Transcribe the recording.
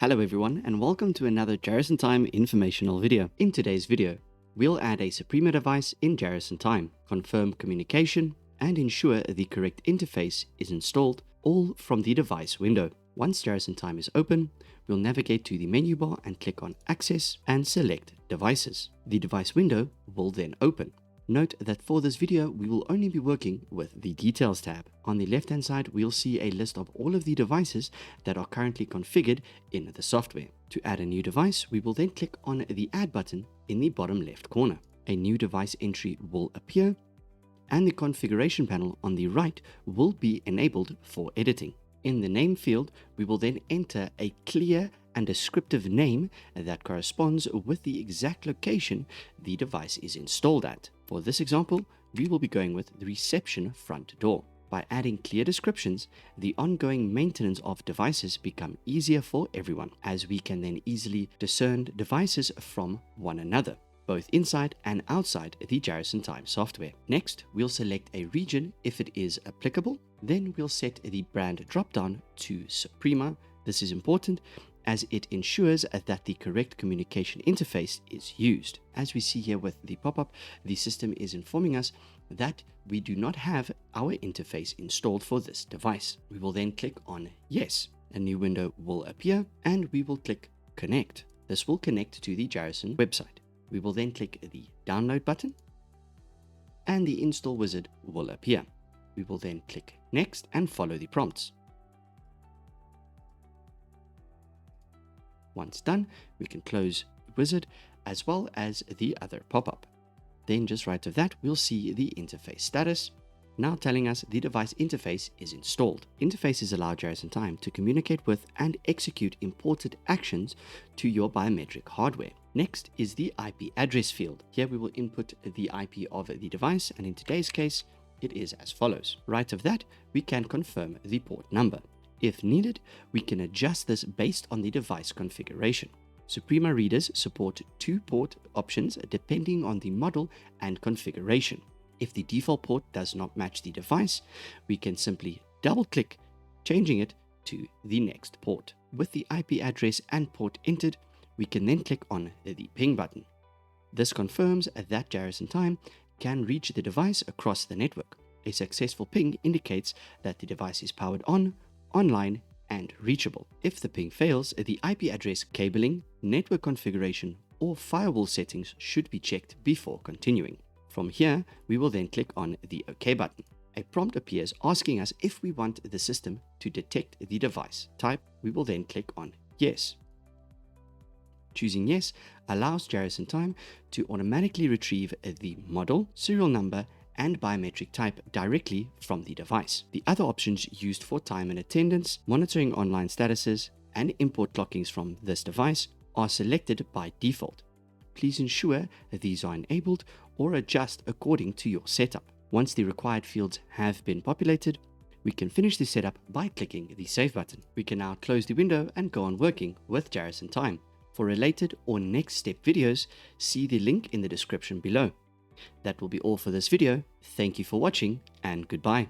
Hello everyone and welcome to another Jarrison Time informational video. In today's video, we'll add a Suprema device in Jarrison Time, confirm communication, and ensure the correct interface is installed, all from the device window. Once Jarrison Time is open, we'll navigate to the menu bar and click on Access and select Devices. The device window will then open. Note that for this video, we will only be working with the Details tab. On the left-hand side, we'll see a list of all of the devices that are currently configured in the software. To add a new device, we will then click on the Add button in the bottom left corner. A new device entry will appear, and the configuration panel on the right will be enabled for editing. In the name field, we will then enter a clear and descriptive name that corresponds with the exact location the device is installed at. For this example, we will be going with the reception front door. By adding clear descriptions, the ongoing maintenance of devices become easier for everyone, as we can then easily discern devices from one another, both inside and outside the Jarrison Time software. Next, we'll select a region if it is applicable. Then we'll set the brand dropdown to Suprema. This is important as it ensures that the correct communication interface is used. As we see here with the pop-up, the system is informing us that we do not have our interface installed for this device. We will then click on Yes. A new window will appear and we will click Connect. This will connect to the Jarrison website. We will then click the Download button and the Install Wizard will appear. We will then click Next and follow the prompts. Once done, we can close the wizard as well as the other pop-up. Then just right of that, we'll see the interface status, now telling us the device interface is installed. Interfaces allow Jarrison Time to communicate with and execute imported actions to your biometric hardware. Next is the IP address field. Here we will input the IP of the device, and in today's case, it is as follows. Right of that, we can confirm the port number. If needed, we can adjust this based on the device configuration. Suprema readers support 2 port options depending on the model and configuration. If the default port does not match the device, we can simply double-click, changing it to the next port. With the IP address and port entered, we can then click on the ping button. This confirms that Jarrison Time can reach the device across the network. A successful ping indicates that the device is powered on, online, and reachable. If the ping fails, the IP address, cabling, network configuration, or firewall settings should be checked before continuing. From here, we will then click on the OK button. A prompt appears asking us if we want the system to detect the device type. We will then click on Yes. Choosing Yes allows Jarrison Time to automatically retrieve the model, serial number, and biometric type directly from the device. The other options used for time and attendance, monitoring online statuses, and import clockings from this device are selected by default. Please ensure that these are enabled or adjust according to your setup. Once the required fields have been populated, we can finish the setup by clicking the Save button. We can now close the window and go on working with Jarrison Time. For related or next step videos, see the link in the description below. That will be all for this video. Thank you for watching and goodbye.